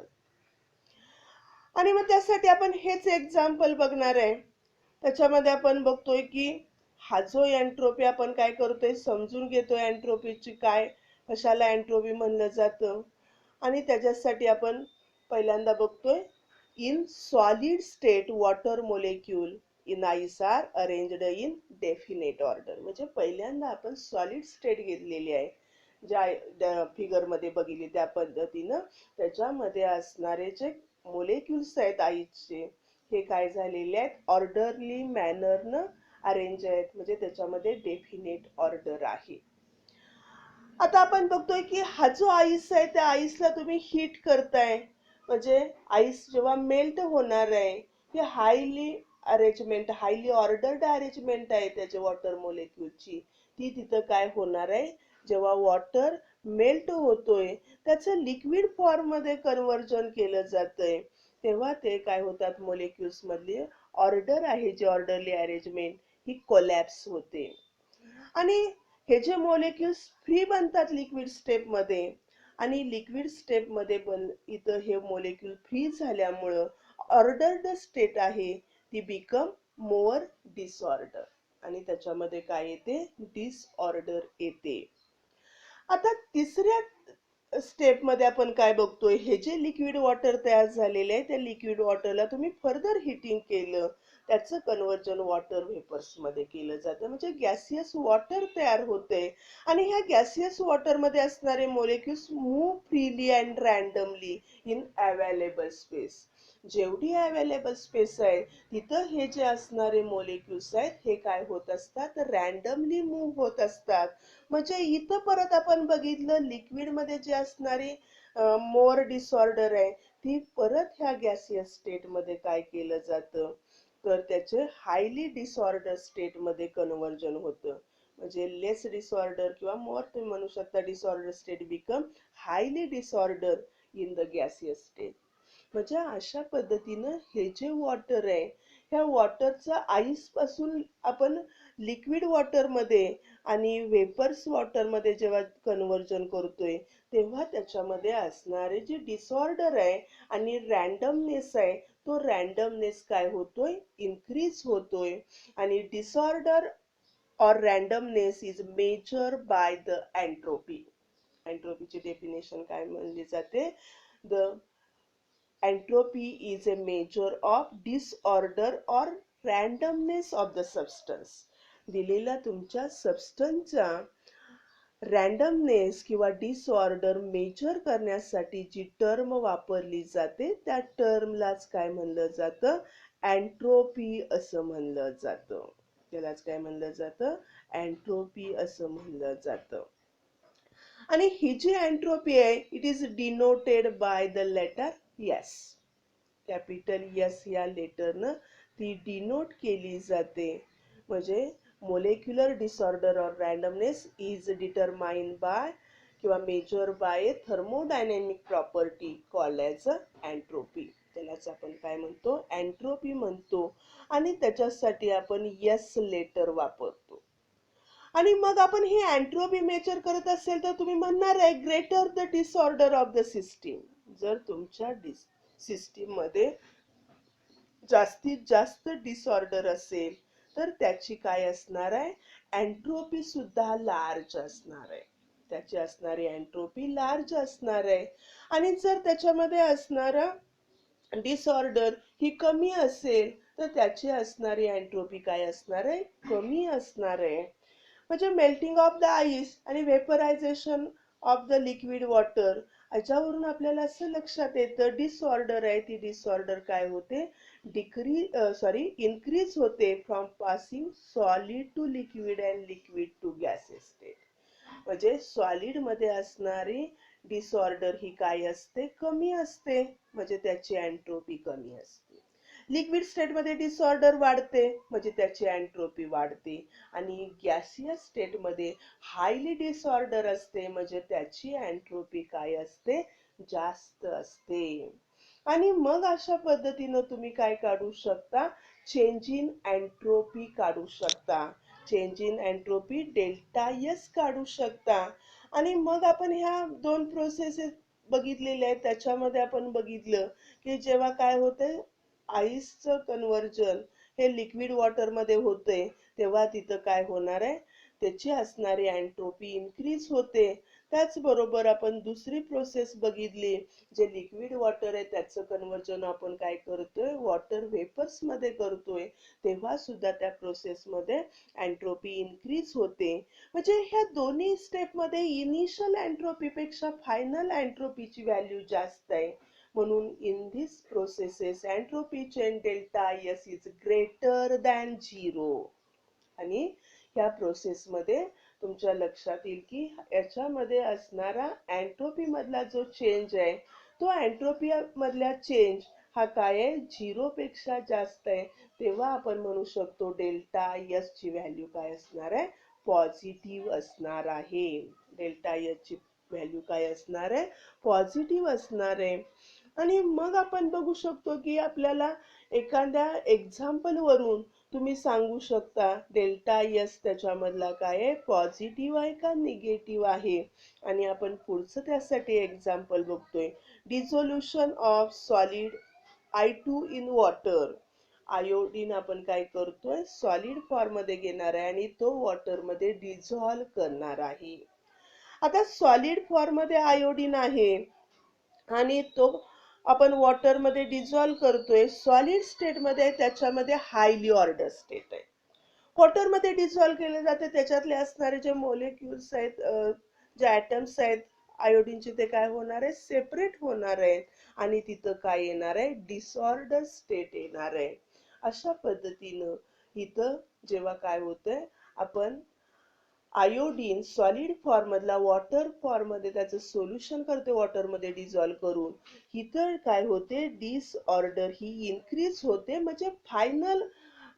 आणि मग त्यासाठी आपण हेच एक्झाम्पल बघणार आहे. त्याच्यामध्ये आपण बघतोय की हा जो एंट्रोपी आपण काय करतोय समजून घेतोय एंट्रोपीची काय, कशाला एंट्रोपी म्हणलं जातं. आणि त्याच्यासाठी आपण पहिल्यांदा बघतोय in solid state water molecule in ice are arranged in definite order. म्हणजे पहिल्यांदा आपण सॉलिड स्टेट घेतलेली आहे, ज्या फिगरमध्ये बघितली त्या पद्धतीनं त्याच्यामध्ये असणारे जे मोलेक्युल्स आहेत आईचे हे काय झालेले आहेत? ऑर्डरली मॅनरनं अरेंज आहेत, म्हणजे त्याच्यामध्ये डेफिनेट ऑर्डर आहे. आता आपण बघतोय की हा जो आईस आहे त्या आईसला तुम्ही हीट करताय, म्हणजे आईस जेव्हा मेल्ट होणार आहे हे highly arrangement, highly ordered arrangement आहे त्याच्या वॉटर मोलेक्युलची. ती तिथं काय होणार आहे? जेव्हा वॉटर मेल्ट होतोय त्याचं लिक्विड फॉर्म मध्ये कन्व्हर्जन केलं जातंय तेव्हा ते काय होतात? मोलेक्युल्स मधली ऑर्डर आहे जी ऑर्डरली अरेंजमेंट ही कोलॅप्स होते आणि हे जे मोलेक्युल्स फ्री बनतात लिक्विड स्टेप मध्ये आणि लिक्विड स्टेप मध्ये इथं हे मोलेक्युल फ्री झाल्यामुळं ऑर्डर्ड स्टेट आहे ती बिकम मोर डिसऑर्डर आणि त्याच्यामध्ये काय येते? डिसऑर्डर येते. आता तिसऱ्या स्टेप मध्ये आपण काय बघतोय? हे जे लिक्विड वॉटर तयार झालेले आहे त्या लिक्विड वॉटरला तुम्ही फर्दर हिटिंग केलं, त्याचं कन्व्हर्जन वॉटर व्हेपर्स मध्ये केलं जातं, म्हणजे गॅसियस वॉटर तयार होते आणि ह्या गॅसियस वॉटर मध्ये असणारे molecules move freely and randomly in available space. जेवढी अवेलेबल स्पेस आहे तिथं हे जे असणारे मोलेक्युल्स आहेत हे काय होत असतात? रॅन्डमली मूव्ह होत असतात. म्हणजे इथं परत आपण बघितलं लिक्विड मध्ये जे असणारी मोर डिसऑर्डर आहे ती परत ह्या गॅसियस स्टेट मध्ये काय केलं जातं? तर त्याचे हायली डिसऑर्डर स्टेट मध्ये कन्व्हर्जन होतं. म्हणजे लेस डिसऑर्डर किंवा मोर तुम्ही म्हणू शकता disorder state become highly disorder in the gaseous state. म्हणजे अशा पद्धतीनं हे जे वॉटर आहे ह्या वॉटरचा आईस पासून आपण लिक्विड वॉटर मध्ये आणि वेपर्स वॉटर मध्ये जेव्हा कन्व्हर्जन करतोय तेव्हा त्याच्यामध्ये असणारे जे डिसऑर्डर आहे आणि रॅन्डमनेस आहे तो रॅन्डमनेस काय होतोय? इन्क्रीज होतोय आणि disorder or randomness is measure by the entropy. एंट्रोपीची डेफिनेशन काय म्हणली जाते? The entropy is a measure of disorder or randomness of the substance. दिलेला तुमच्या सबस्टन्सचा रॅन्डमनेस किंवा डिसऑर्डर मेजर करण्यासाठी जी टर्म वापरली जाते त्या टर्मलाच काय म्हणलं जातं? एंट्रोपी असं म्हणलं जातं. त्यालाच काय म्हणलं जातं? एंट्रोपी असं म्हणलं जातं. आणि ही जी एंट्रोपी आहे it is denoted by the letter S. Capital S या लेटरनं ती डिनोट केली जाते. म्हणजे molecular disorder or randomness is determined by किंवा measure by thermodynamic property called as entropy. त्यालाच आपण काय म्हणतो? एंट्रोपी म्हणतो आणि त्याच्यासाठी आपण एस लेटर वापरतो. आणि मग आपण ही एंट्रोपी मेजर करत असेल तर तुम्ही म्हणणार आहे greater the disorder of the system. जर तुमच्या सिस्टीम मध्ये जास्तीत जास्त डिसऑर्डर असेल तर त्याची काय असणार आहे, एंट्रोपी सुद्धा लार्ज असणार आहे. त्याची असणारी एंट्रोपी लार्ज असणार आहे. आणि जर त्याच्यामध्ये असणारा डिसऑर्डर ही कमी असेल तर त्याची असणारी एंट्रोपी काय असणार आहे, कमी असणार आहे. म्हणजे मेल्टिंग ऑफ द आईस आणि vaporisation of the liquid water, याच्यावरून आपल्याला असं लक्षात येतं डिसऑर्डर आहे ती डिसऑर्डर काय होते, इन्क्रीज होते from passing solid to liquid and liquid to gases state. म्हणजे सॉलिड मध्ये असणारी डिसऑर्डर ही काय असते, कमी असते, म्हणजे त्याची एंट्रोपी कमी असते. लिक्विड स्टेट मध्ये डिसऑर्डर वाढते म्हणजे त्याची एंट्रोपी वाढते. आणि गॅसियस स्टेट मध्ये हायली डिसऑर्डर असते म्हणजे त्याची एंट्रोपी काय असते, जास्त असते. आणि मग अशा पद्धतीनं तुम्ही काय काढू शकता, चेंज इन एंट्रोपी काढू शकता. Change in entropy delta S काढू शकता. आणि मग आपण ह्या दोन प्रोसेसेस बघितलेल्या आहेत, त्याच्यामध्ये आपण बघितलं की जेव्हा काय होतंय, आईसचं कन्व्हर्जन हे लिक्विड वॉटर मध्ये होते तेव्हा तिथं काय होणार आहे, त्याची असणारी एंट्रोपी इन्क्रीज होते. त्याचबरोबर आपण दुसरी प्रोसेस बघितली, जे लिक्विड वॉटर आहे त्याचं कन्व्हर्जन आपण काय करतोय, वॉटर वेपर्स मध्ये करतोय, तेव्हा सुद्धा त्या प्रोसेस मध्ये एंट्रोपी इन्क्रीज होते. म्हणजे ह्या दोन्ही स्टेप मध्ये इनिशियल एंट्रोपी पेक्षा फायनल एंट्रोपीची व्हॅल्यू जास्त आहे. म्हणून in this processes entropy chain delta S is greater than 0. आणि ह्या प्रोसेस मध्ये तुमच्या लक्षात येईल की याच्यामध्ये असणारा एंट्रोपी मधला जो चेंज आहे तो एंट्रोपी मधला चेंज हा काय आहे, 0 पेक्षा जास्त आहे. तेव्हा आपण म्हणू शकतो डेल्टा एस ची व्हॅल्यू काय असणार आहे, पॉझिटिव्ह असणार आहे. डेल्टा एस ची व्हॅल्यू काय असणार आहे, पॉझिटिव्ह असणार आहे. आणि मग आपण बघू शकतो की आपल्याला एखाद्या एक्झाम्पल वरून तुम्ही सांगू शकता डेल्टा एस त्याच्यामधला काय आहे, पॉझिटिव्ह आहे का निगेटिव्ह आहे. आणि आपण पुढचं त्यासाठी एक्झाम्पल बघतोय, dissolution of solid I2 in water. Iodine आपण काय करतोय, सॉलिड फॉर्म मध्ये घेणार आहे आणि तो वॉटर मध्ये डिझॉल्व करणार आहे. आता सॉलिड फॉर्म मध्ये आयोडीन आहे आणि तो आपण वॉटर मध्ये डिझॉल्व करतोय, सॉलिड स्टेट मध्ये त्याच्यामध्ये हायली ऑर्डर स्टेट आहे. वॉटर मध्ये डिझॉल्व केले जाते, त्याच्यातले असणारे जे मोलेक्युल्स आहेत, जे ॲटम्स आहेत आयोडीनचे, ते काय होणार आहे, सेपरेट होणार आहेत. आणि तिथं काय येणार आहे, डिसऑर्डर स्टेट येणार आहे. अशा पद्धतीनं इथं जेव्हा काय होतंय, आपण आयोडीन सॉलिड फॉर्म मधला वॉटर फॉर्म मध्ये त्याचं सोल्युशन करते वॉटर मध्ये डिझॉल्व करून, इतर काय होते, डिसऑर्डर ही इन्क्रीज होते. म्हणजे फायनल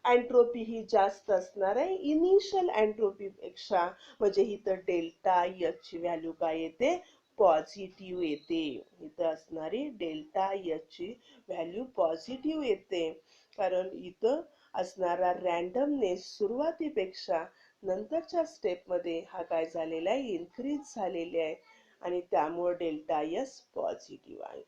एंट्रोपी ही जास्त असणार आहे इनिशियल एंट्रोपी पेक्षा. म्हणजे इथं डेल्टा एच ची व्हॅल्यू काय येते, पॉझिटिव्ह येते. इथं असणारी डेल्टा एच ची व्हॅल्यू पॉझिटिव्ह येते, कारण इथं असणारा रॅन्डमनेस सुरुवातीपेक्षा नंतरच्या स्टेप मध्ये हा काय झालेला आहे, इन्क्रीज झालेले आहे. आणि त्यामुळे डेल्टा एस पॉझिटिव्ह आहे.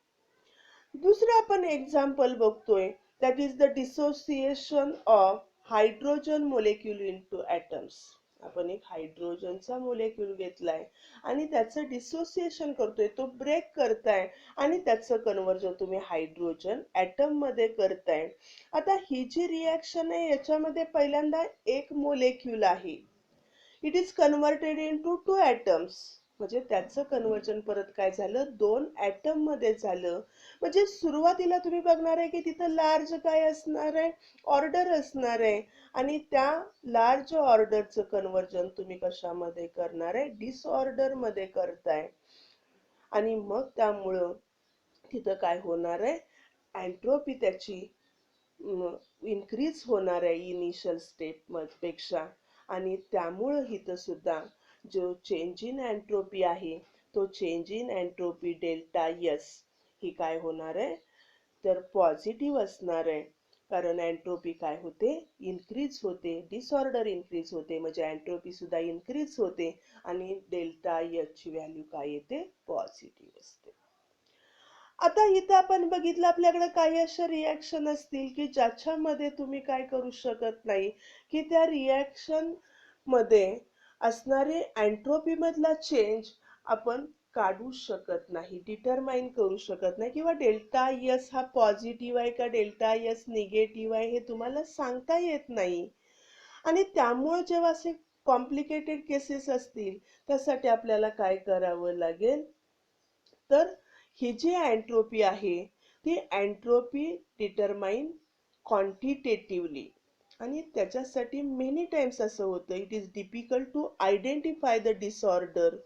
दुसरं आपण एक्झाम्पल बघतोय, that is the dissociation of hydrogen molecule into atoms. आपण एक हायड्रोजनचा मोलेक्यूल घेतलाय आणि त्याचं डिसोसिएशन करतोय, तो ब्रेक करताय आणि त्याचं कन्व्हर्जन तुम्ही हायड्रोजन ॲटम मध्ये करताय. आता ही जी रिॲक्शन आहे याच्यामध्ये पहिल्यांदा एक मोलेक्यूल आहे, it is converted into 2 atoms. म्हणजे त्याचं कन्व्हर्जन परत काय झालं, 2 ॲटम मध्ये झालं. म्हणजे सुरुवातीला तुम्ही बघणार आहे की तिथं लार्ज काय असणार आहे, ऑर्डर असणार आहे. आणि त्या लार्ज ऑर्डरचं कन्व्हर्जन तुम्ही कशामध्ये करणार आहे, डिसऑर्डर मध्ये करताय. आणि मग त्यामुळं तिथं काय होणार आहे, एंट्रोपी त्याची इन्क्रीज होणार आहे इनिशियल स्टेप पेक्षा. आणि त्यामुळं इथं सुद्धा जो चेंज इन एंट्रोपी आहे तो change in entropy delta S ही काय होणार आहे, तर पॉझिटिव्ह असणार आहे. कारण एंट्रोपी काय होते, इन्क्रीज होते, डिसऑर्डर इन्क्रीज होते, म्हणजे एंट्रोपी सुद्धा इन्क्रीज होते. आणि डेल्टा एच ची व्हॅल्यू काय येते, पॉझिटिव्ह असते. आता इथं आपण बघितलं आपल्याकडे काही अशा रिॲक्शन असतील की ज्याच्यामध्ये तुम्ही काय करू शकत नाही की त्या रिॲक्शन मध्ये असणारे एंट्रोपी मधला चेंज आपण काढू शकत नाही, डिटरमाइन करू शकत नाही, किंवा डेल्टा एस हा पॉझिटिव्ह आहे का डेल्टा एस निगेटिव्ह आहे हे तुम्हाला सांगता येत नाही. आणि त्यामुळे जेव्हा असे कॉम्प्लिकेटेड केसेस असतील त्यासाठी आपल्याला काय करावं लागेल, तर ही जी एंट्रोपी आहे ती एंट्रोपी डिटरमाइन क्वांटिटेटिव्हली. आणि त्याच्यासाठी मेनी टाइम्स असं होतं, it is difficult to identify the disorder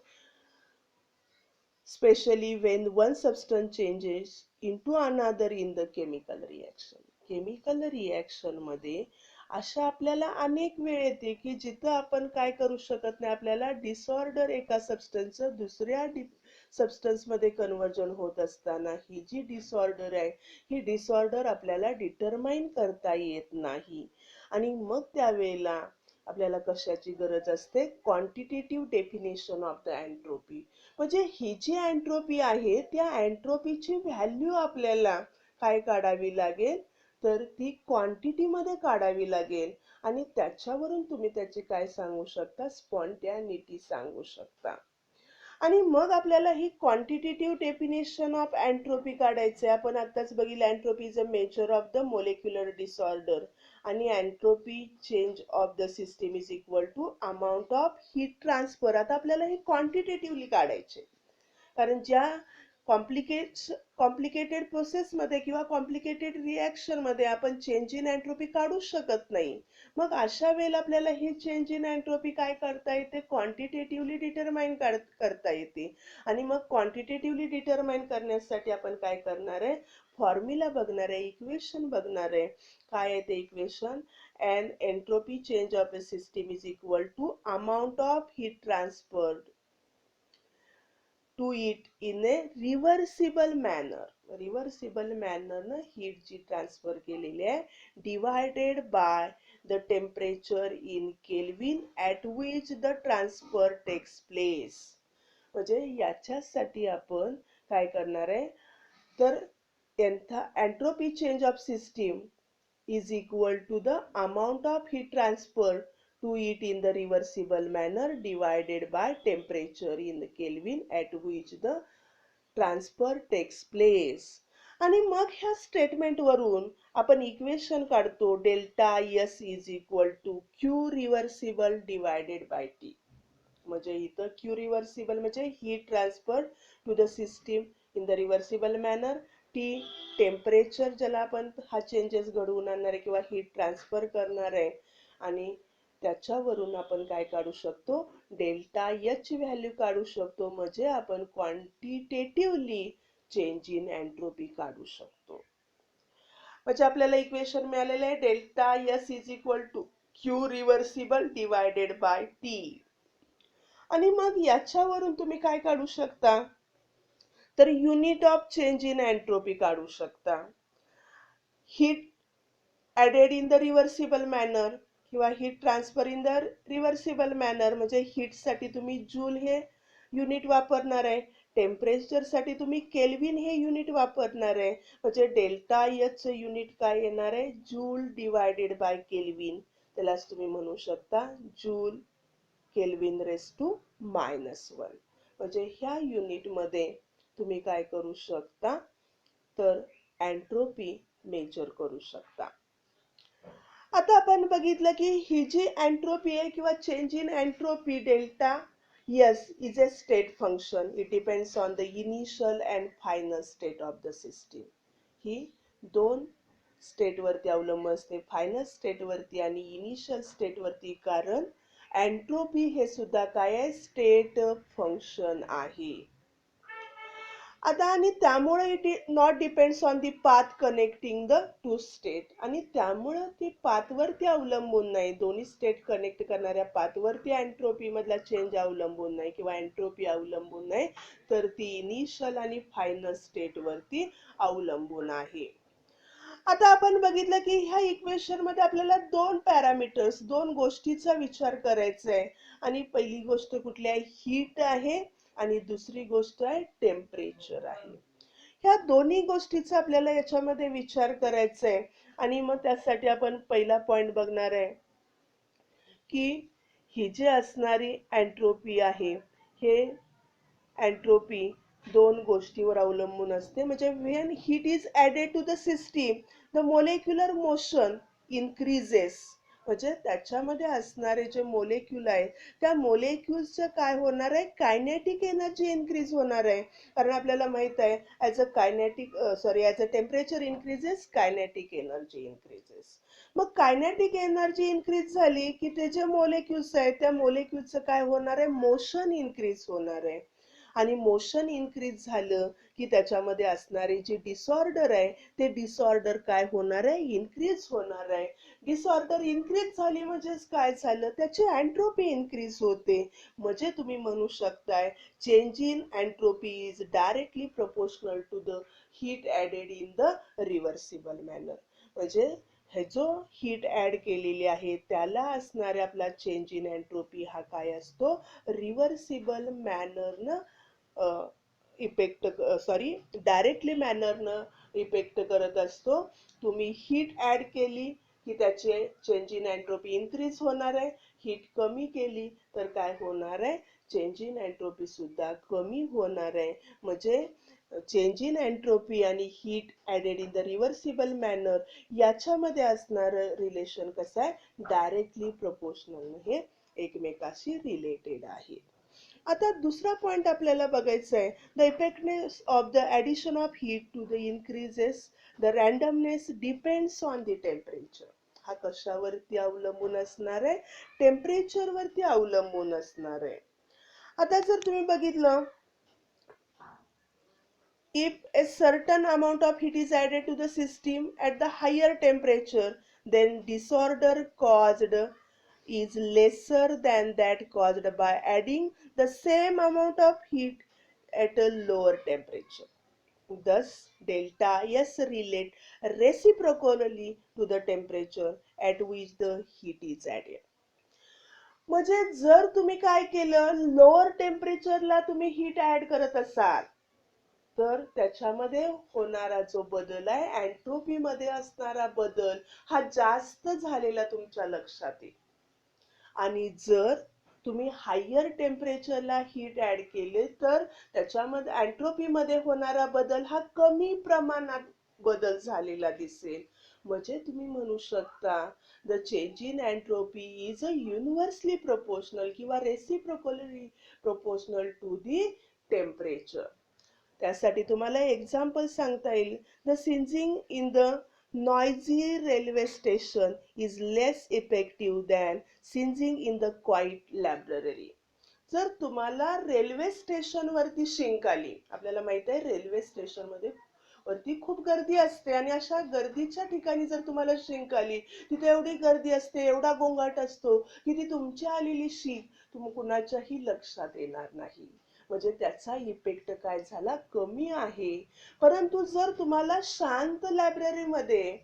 especially when one substance changes into another in the chemical reaction. Chemical reaction मध्ये अशा आपल्याला अनेक वेळ येते की जिथं आपण काय करू शकत नाही, आपल्याला डिसऑर्डर एका सबस्टन्सचं दुसऱ्या सबस्टन्स मध्ये कन्वर्जन होत असताना ही जी डिसऑर्डर आहे ही डिसऑर्डर आपल्याला डिटरमाइन करता येत नाही. आणि मग त्यावेळेला आपल्याला कशाची गरज असते, quantitative definition of the entropy. म्हणजे ही जी एंट्रोपी आहे त्या एंट्रोपीची व्हॅल्यू आपल्याला काय काढावी लागेल, तर ती क्वांटिटी मध्ये काढावी लागेल. आणि त्याच्यावरून तुम्ही त्याची काय सांगू शकता, स्पॉन्टॅनिटी सांगू शकता. आणि मग आपल्याला ही क्वांटिटेटिव्ह डेफिनेशन ऑफ एंट्रोपी काढायचे. आपण आताच बघितलं entropy is a measure of the molecular disorder. आणि entropy change of the system is equal to amount of heat transfer. आता आपल्याला हे क्वांटिटेटिव्हली काढायचे, कारण ज्या कॉम्प्लिकेटेड प्रोसेसमध्ये किंवा कॉम्प्लिकेटेड रिॲक्शनमध्ये आपण चेंज इन एंट्रोपी काढू शकत नाही. मग अशा वेळेला आपल्याला ही चेंज इन एंट्रोपी काय करता येते, क्वांटिटेटिव्हली डिटरमाइन करता येते. आणि मग क्वांटिटेटिव्हली डिटरमाइन करण्यासाठी आपण काय करणार आहे, फॉर्म्युला बघणार आहे, इक्वेशन बघणार आहे. काय आहे ते equation, an entropy change of a system is equal to amount of heat transferred to it in a reversible manner. Reversible मॅनरनं हीट जी ट्रान्सफर केलेली आहे divided by the temperature in kelvin at which the transfer takes place. म्हणजे याच्यासाठी आपण काय करणार आहे, तर entropy change of system is equal to the amount of heat transferred to it in the reversible manner divided by temperature in the Kelvin at which the transfer takes place. आणि मग ह्या स्टेटमेंट वरून आपण equation काढतो, delta S is equal to Q reversible divided by T. म्हणजे इथं Q reversible म्हणजे heat transfer to the system in the reversible manner. T temperature ज्याला आपण हा चेंजेस घडवून आणणार आहे किंवा हीट ट्रान्सफर करणार आहे. आणि त्याच्यावरून आपण काय काढू शकतो, डेल्टा एच व्हॅल्यू काढू शकतो. म्हणजे आपण क्वांटिटेटिव्हली चेंज इन एंट्रोपी काढू शकतो. म्हणजे आपल्याला इक्वेशन मिळालेलं आहे, delta S is equal to Q reversible divided by T. आणि मग याच्यावरून तुम्ही काय काढू शकता, तर unit of change in entropy काढू शकता. Heat added in the reversible manner किंवा heat transfer in the reversible manner. म्हणजे हीटसाठी तुम्ही जूल हे युनिट वापरणार आहे, टेम्परेचरसाठी तुम्ही केल्विन हे युनिट वापरणार आहे. म्हणजे डेल्टा एच युनिट काय येणार आहे, जूल डिवायडेड बाय केल्विन. त्यालाच तुम्ही म्हणू शकता जूल केल्विन रेस टू -1. म्हणजे ह्या युनिटमध्ये तुम्ही काय करू शकता, तर एंट्रोपी मेजर करू शकता. आता आपण बघितलं की ही जी एंट्रोपी आहे किंवा change in entropy delta S is a state function. It depends on the initial and final state of the system. ही दोन स्टेटवरती अवलंबून असते, फायनल स्टेटवरती आणि इनिशियल स्टेटवरती. कारण एंट्रोपी हे सुद्धा काय आहे, स्टेट फंक्शन आहे. आता आणि त्यामुळे it not depends on the path connecting the two state. आणि त्यामुळे ती पाथवरती अवलंबून नाही, दोन्ही स्टेट कनेक्ट करणाऱ्या पाथवरती एंट्रोपी मधला चेंज अवलंबून नाही किंवा एंट्रोपी अवलंबून नाही, तर ती इनिशियल आणि फायनल स्टेट वरती अवलंबून आहे. आता आपण बघितलं की ह्या इक्वेशन मध्ये आपल्याला दोन पॅरामीटर्स, दोन गोष्टीचा विचार करायचा आहे. आणि पहिली गोष्ट कुठली आहे, हीट आहे, आणि दुसरी गोष्ट आहे टेम्परेचर आहे. ह्या दोन्ही गोष्टीचा आपल्याला याच्यामध्ये विचार करायचा आहे. आणि मग त्यासाठी आपण पहिला पॉइंट बघणार आहे की ही जी असणारी एंट्रोपी आहे, हे एंट्रोपी दोन गोष्टीवर अवलंबून असते. म्हणजे when heat is added to the system the molecular motion increases. म्हणजे त्याच्यामध्ये असणारे जे मोलेक्युल आहे त्या मोलेक्युल्सचं काय होणार आहे, कायनेटिक एनर्जी इन्क्रीज होणार आहे. कारण आपल्याला माहित आहे as a temperature increases kinetic energy increases. मग कायनेटिक एनर्जी इन्क्रीज झाली की ते जे मोलेक्युल्स आहेत त्या मोलेक्युल्सचं काय होणार आहे, मोशन इन्क्रीज होणार आहे. आणि मोशन इन्क्रीज झालं की त्याच्यामध्ये असणारे जे डिसऑर्डर आहे ते डिसऑर्डर काय होणार आहे, इन्क्रीज होणार आहे. डिसऑर्डर इन्क्रीज झाली म्हणजेच काय झालं, त्याची एंट्रोपी इन्क्रीज होते. म्हणजे तुम्ही म्हणू शकताय change in entropy is directly proportional to the heat added in the reversible manner. म्हणजे हे जो हीट ऍड केलेली आहे त्याला असणारे आपला चेंज इन एंट्रोपी हा काय असतो, रिव्हर्सिबल मॅनरनं इफेक्ट डायरेक्टली मॅनरनं इफेक्ट करत असतो. तुम्ही हीट ऍड केली की त्याचे चेंज इन एंट्रोपी इन्क्रीज होणार आहे. हीट कमी केली तर काय होणार आहे, चेंज इन एंट्रोपी सुद्धा कमी होणार आहे. म्हणजे चेंज इन एंट्रोपी आणि heat added in the reversible manner याच्यामध्ये असणारं रिलेशन कसं आहे, डायरेक्टली प्रपोर्शनल, हे एकमेकाशी रिलेटेड आहे. आता दुसरा पॉइंट आपल्याला बघायचा आहे, the effectness of the addition of heat to the increases the randomness depends on the temperature. हा कशावरती अवलंबून असणार आहे, टेम्परेचरवरती अवलंबून असणार आहे. आता जर तुम्ही बघितलं, if a certain amount of heat is added to the system at the higher temperature, then disorder caused is lesser than that caused by adding the same amount of heat at a lower temperature. Thus, delta S relate reciprocally to the temperature at which the heat is added. म्हणजे जर तुम्ही काय केलं, lower टेम्परेचरला तुम्ही heat add करत असाल तर त्याच्यामध्ये होणारा जो बदल आहे, एंट्रोपी मध्ये असणारा बदल हा जास्त झालेला तुमच्या लक्षात येईल. आणि जर तुम्ही हायर टेम्परेचरला हीट ऍड केले तर त्याच्यामध्ये एंट्रोपी मध्ये होणारा बदल हा कमी प्रमाणात बदल झालेला दिसेल. म्हणजे तुम्ही म्हणू शकता the change in entropy is a universally proportional किंवा reciprocally proportional to the temperature. त्यासाठी तुम्हाला एक्झाम्पल सांगता येईल, the singing in the noisy railway station is less effective than singing in the quiet library. जर तुम्हाला रेल्वे स्टेशन वरती शिंक आली, आपल्याला माहित आहे रेल्वे स्टेशन मध्ये वरती खूप गर्दी असते आणि अशा गर्दीच्या ठिकाणी जर तुम्हाला शिंक आली, तिथे एवढी गर्दी असते, एवढा गोंगाट असतो की ती तुमची आलेली शिंक कुणाच्याही लक्षात येणार नाही. म्हणजे त्याचा इफेक्ट काय झाला, कमी आहे. परंतु जर तुम्हाला शांत लायब्ररीमध्ये,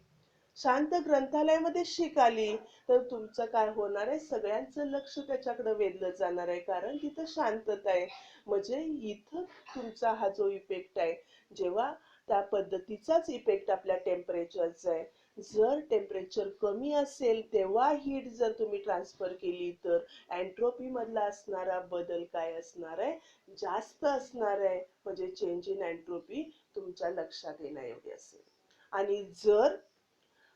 शांत ग्रंथालयामध्ये शिक आली तर तुमचं काय होणार आहे, सगळ्यांचं लक्ष त्याच्याकडे वेधलं जाणार आहे, कारण तिथं शांतता आहे. म्हणजे इथं तुमचा हा जो इफेक्ट आहे, जेव्हा त्या पद्धतीचाच इफेक्ट आपल्या टेम्परेचरचा आहे. जर टेम्परेचर कमी असेल तेव्हा हीट जर तुम्ही ट्रान्सफर केली तर एंट्रोपी मधला असणारा बदल काय असणार आहे, जास्त असणार आहे. म्हणजे चेंज इन एंट्रोपी तुमच्या लक्षात येण्या एवढी असेल. आणि जर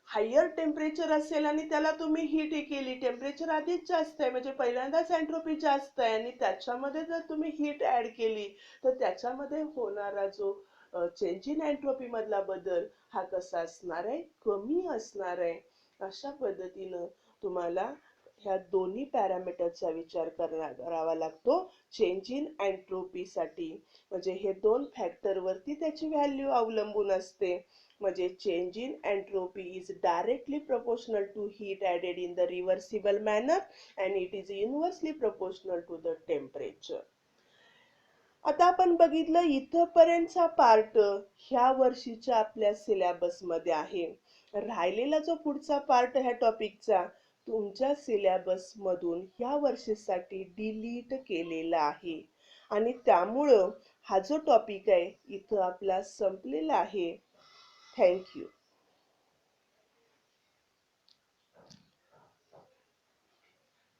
हायर टेम्परेचर असेल आणि त्याला तुम्ही हीट केली, टेम्परेचर आधीच जास्त आहे म्हणजे पहिल्यांदाच एंट्रोपी जास्त आहे आणि त्याच्यामध्ये जर तुम्ही हीट ऍड केली तर त्याच्यामध्ये होणारा जो चेंज इन एंट्रोपी मधला बदल हा कसा असणार आहे, कमी असणार आहे. अशा पद्धतीनं तुम्हाला ह्या दोन्ही पॅरामीटरचा विचार करावा लागतो चेंज इन एंट्रोपी साठी. म्हणजे हे दोन फॅक्टर वरती त्याची व्हॅल्यू अवलंबून असते. म्हणजे change in entropy is directly proportional to heat added in the reversible manner and it is universally proportional to the temperature. आता आपण बघितलं इथपर्यंतचा पार्ट ह्या वर्षीच्या आपल्या सिलेबस मध्ये आहे. राहिलेला जो पुढचा पार्ट ह्या टॉपिकचा तुमच्या सिलेबस मधून ह्या वर्षीसाठी डिलीट केलेला आहे आणि त्यामुळं हा जो टॉपिक आहे इथं आपला संपलेला आहे. थँक्यू.